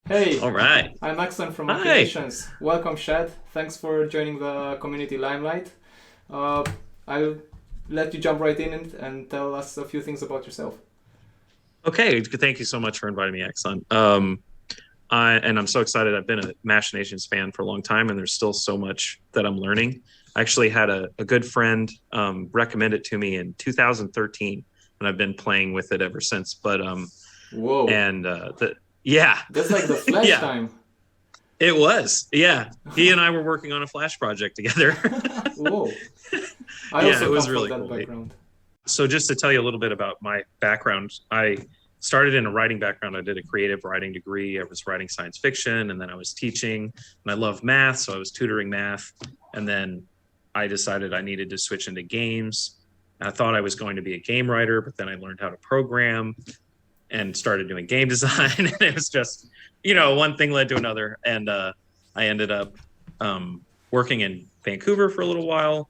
Hey, All right. I'm Axon from Hi. Machinations. Welcome, Shad. Thanks for joining the community limelight. Uh, I'll let you jump right in and tell us a few things about yourself. Okay. Thank you so much for inviting me, Exxon. I'm so excited. I've been a Machinations fan for a long time, and there's still so much that I'm learning. I actually had a good friend recommend it to me in 2013, and I've been playing with it ever since. Whoa, Yeah, that's like the Flash yeah, time. it was. Yeah, he and I were working on a Flash project together. Whoa, I Yeah, it also come was from really that cool. background. So just to tell you a little bit about my background, I started in a writing background. I did a creative writing degree. I was writing science fiction, and then I was teaching, and I love math, so I was tutoring math. And then I decided I needed to switch into games. I thought I was going to be a game writer, but then I learned how to program and started doing game design. And it was just, one thing led to another. And I ended up working in Vancouver for a little while,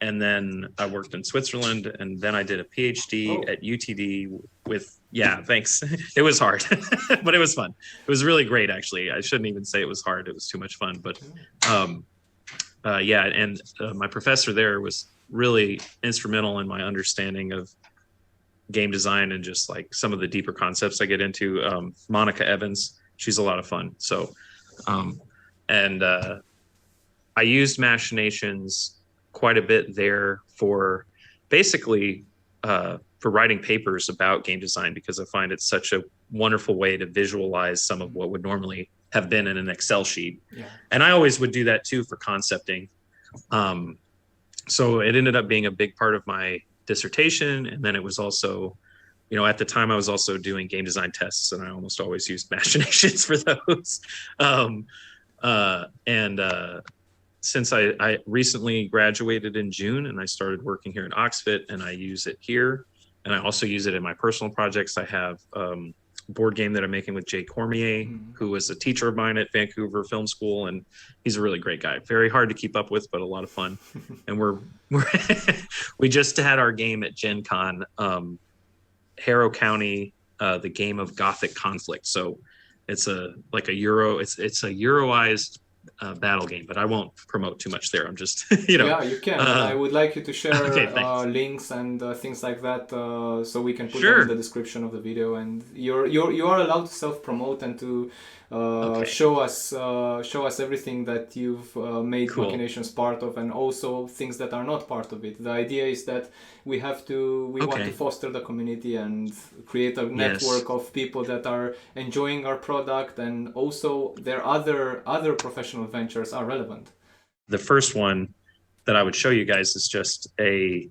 and then I worked in Switzerland, and then I did a PhD Oh, at UTD with, yeah, thanks. It was hard, but it was fun. It was really great, actually. I shouldn't even say it was hard. It was too much fun. But um, yeah, and my professor there was really instrumental in my understanding of game design and just like some of the deeper concepts I get into. Monica Evans, she's a lot of fun. So, um, and I used Machinations quite a bit there for basically for writing papers about game design, because I find it's such a wonderful way to visualize some of what would normally have been in an Excel sheet. yeah. And I always would do that too for concepting. Um, so it ended up being a big part of my dissertation. And then it was also, at the time I was also doing game design tests, and I almost always used Machinations for those. Um, and Since I recently graduated in June and I started working here at Oxfit, and I use it here, and I also use it in my personal projects. I have a board game that I'm making with Jay Cormier, Mhm. who was a teacher of mine at Vancouver Film School, and he's a really great guy. Very hard to keep up with, but a lot of fun. And we're we just had our game at Gen Con, Harrow County, the game of Gothic conflict. So it's it's a Euroized battle game, but I won't promote too much there. I'm just, Yeah, you can, and I would like you to okay, share thanks. links and things like that, so we can put them in the Sure. description of the video. And you are allowed to self promote and to Okay, show us everything that you've made cool. Machinations part of, and also things that are not part of it. The idea is that we want to Okay. foster the community and create a Yes. network of people that are enjoying our product, and also their other professional ventures are relevant. The first one that I would show you guys is just a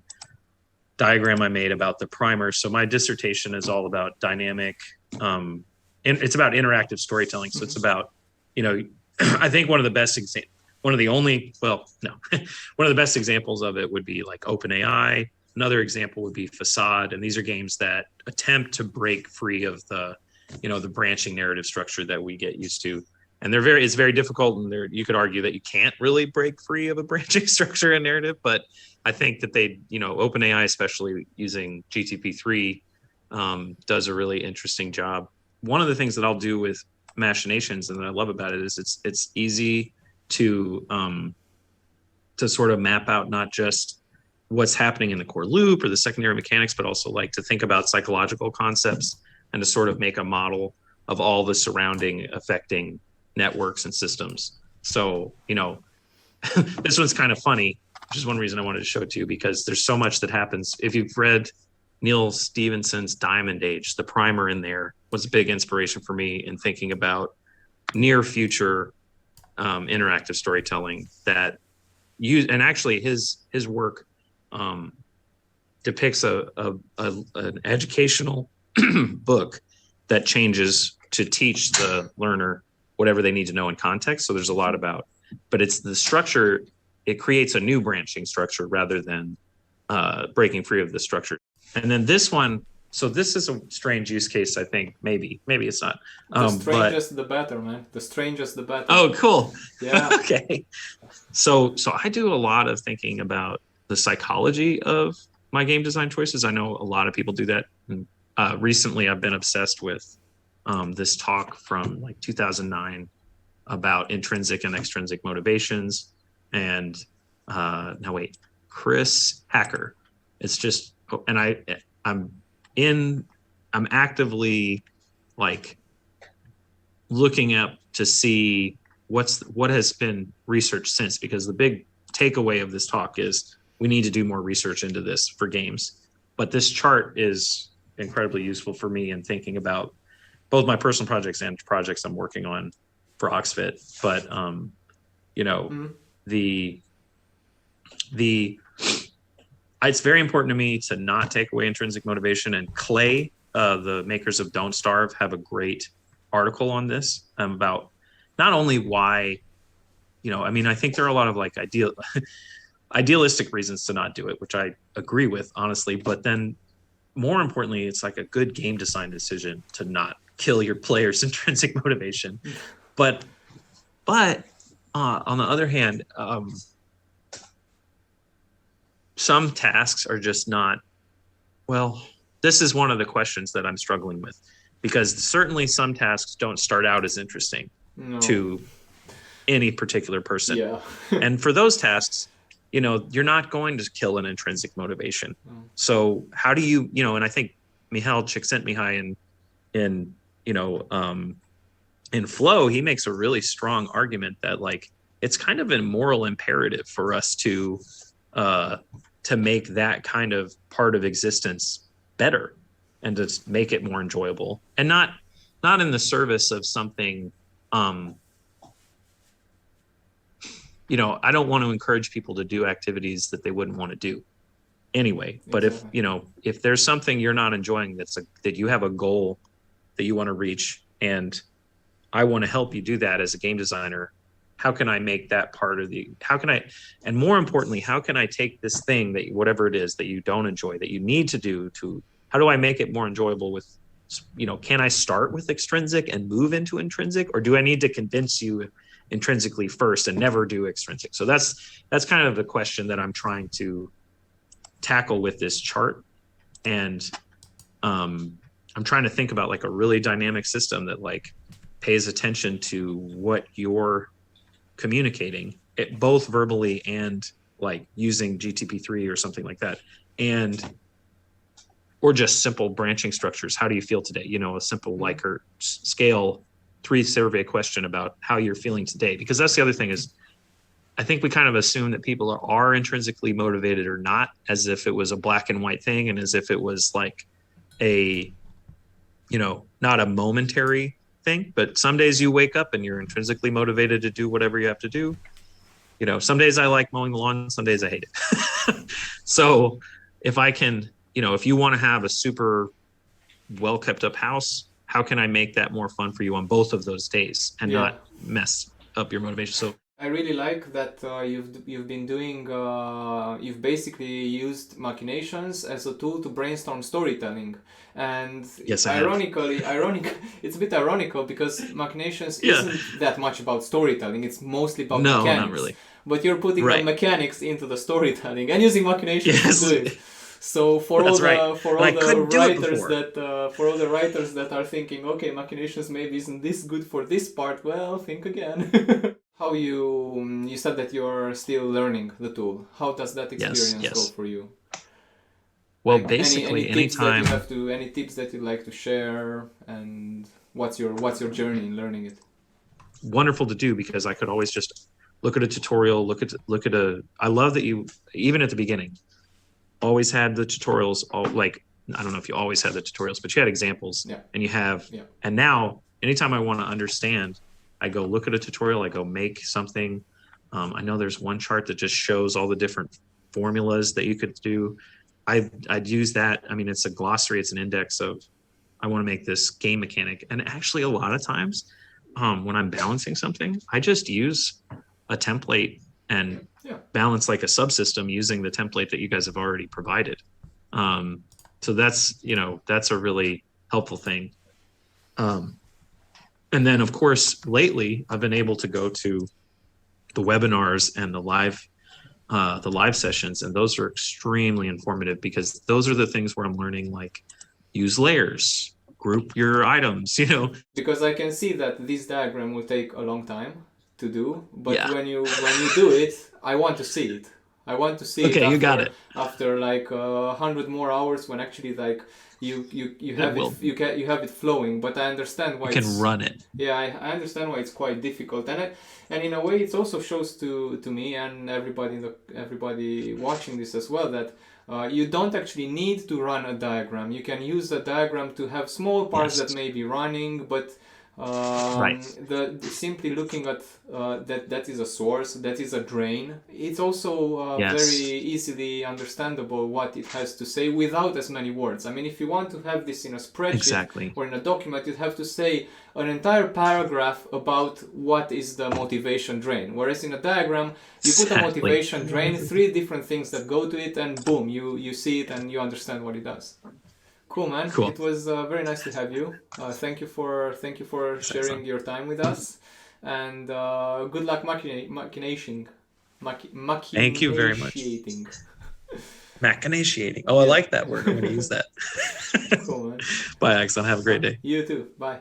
diagram I made about the primer. So my dissertation is all about dynamic, and it's about interactive storytelling. So it's about, I think one of the only, well, no, one of the best examples of it would be like OpenAI. Another example would be Facade, and these are games that attempt to break free of the branching narrative structure that we get used to. And it's very difficult, and you could argue that you can't really break free of a branching structure and narrative, but I think that OpenAI, especially using GTP3, does a really interesting job. One of the things that I'll do with Machinations, and that I love about it, is it's easy to sort of map out not just what's happening in the core loop or the secondary mechanics, but also like to think about psychological concepts and to sort of make a model of all the surrounding affecting networks and systems. So, this one's kind of funny, which is one reason I wanted to show it to you, because there's so much that happens. If you've read Neil Stephenson's Diamond Age, the primer in there was a big inspiration for me in thinking about near future interactive storytelling that and actually his work depicts an educational book that changes to teach the learner whatever they need to know in context. So there's a lot about, but it's the structure. It creates a new branching structure rather than breaking free of the structure. And then this one, so this is a strange use case, I think. Maybe it's not. The But strangest the better, man. The strangest the better. oh, cool. Yeah. Okay. So I do a lot of thinking about the psychology of my game design choices. I know a lot of people do that. And recently, I've been obsessed with this talk from like 2009 about intrinsic and extrinsic motivations. And Chris Hacker. It's just, and I'm actively like looking up to see what has been researched since, because the big takeaway of this talk is we need to do more research into this for games. But this chart is incredibly useful for me in thinking about both my personal projects and projects I'm working on for Oxfit. But it's very important to me to not take away intrinsic motivation. And Klei, the makers of Don't Starve, have a great article on this about not only why, I think there are a lot of like idealistic reasons to not do it, which I agree with, honestly. But then more importantly, it's like a good game design decision to not kill your players' intrinsic motivation. But on the other hand, some tasks are just not, this is one of the questions that I'm struggling with, because certainly some tasks don't start out as interesting to any particular person. Yeah. And for those tasks, you're not going to kill an intrinsic motivation. So how do you, and I think Michal Csikszentmihalyi in Flow, he makes a really strong argument that like, it's kind of a moral imperative for us to make that kind of part of existence better and to make it more enjoyable, and not in the service of something, I don't want to encourage people to do activities that they wouldn't want to do anyway. But if there's something you're not enjoying, that you have a goal that you want to reach, and I want to help you do that as a game designer, how can I make that part of and more importantly, how can I take this thing that whatever it is that you don't enjoy, that you need to do, how do I make it more enjoyable with, can I start with extrinsic and move into intrinsic, or do I need to convince you intrinsically first and never do extrinsic? So that's kind of the question that I'm trying to tackle with this chart. And I'm trying to think about like a really dynamic system that like pays attention to what you're communicating, both verbally and like using GTP3 or something like that, or just simple branching structures. How do you feel today? A simple Likert scale 3 survey question about how you're feeling today. Because that's the other thing is, I think we kind of assume that people are intrinsically motivated or not, as if it was a black and white thing, and as if it was like a, not a momentary thing. But some days you wake up and you're intrinsically motivated to do whatever you have to do. Some days I like mowing the lawn, some days I hate it. So if I can, if you want to have a super well kept up house, how can I make that more fun for you on both of those days and not mess up your motivation? So I really like that you've been doing, you've basically used Machinations as a tool to brainstorm storytelling. And yes, ironically, it's a bit ironical because Machinations isn't that much about storytelling. It's mostly about mechanics. No, not really. But you're putting the mechanics into the storytelling and using Machinations to do it. So for all the writers that are thinking, okay, Machinations maybe isn't this good for this part, well, think again. How you said that you're still learning the tool. How does that experience go for you? Well, like basically, any tips that you'd like to share, and what's your journey in learning it? Wonderful to do, because I could always just look at a tutorial, look at I love that you, even at the beginning, always had the tutorials, I don't know if you always had the tutorials, but you had examples, and you have, and now anytime I want to understand, I go look at a tutorial, I go make something. I know there's one chart that just shows all the different formulas that you could do. I'd use that. I mean, it's a glossary, it's an index of, I want to make this game mechanic. And actually a lot of times when I'm balancing something, I just use a template and balance like a subsystem using the template that you guys have already provided. So that's a really helpful thing. And then of course, lately I've been able to go to the webinars and the live sessions, and those are extremely informative, because those are the things where I'm learning, like, use layers, group your items, you know. Because I can see that this diagram will take a long time to do, but when you do it, I want to see it. I want to see it after, you got it. After like 100 more hours, when actually like you have you have it flowing. But I understand why you can run it. Yeah, I understand why it's quite difficult, and in a way it also shows to me and everybody watching this as well that you don't actually need to run a diagram. You can use a diagram to have small parts that may be running, but simply looking at that is a source, that is a drain. It's also very easily understandable what it has to say without as many words. I mean, if you want to have this in a spreadsheet or in a document, you'd have to say an entire paragraph about what is the motivation drain. Whereas in a diagram, you put a motivation drain, 3 different things that go to it, and boom, you see it and you understand what it does. Cool, man. Cool. It was very nice to have you. Thank you for sharing your time with us, and good luck machinating. Thank you very much. Machinating. Oh, I like that word. I'm going to use that. Cool, man. Bye, Axel. Have a great day. You too. Bye.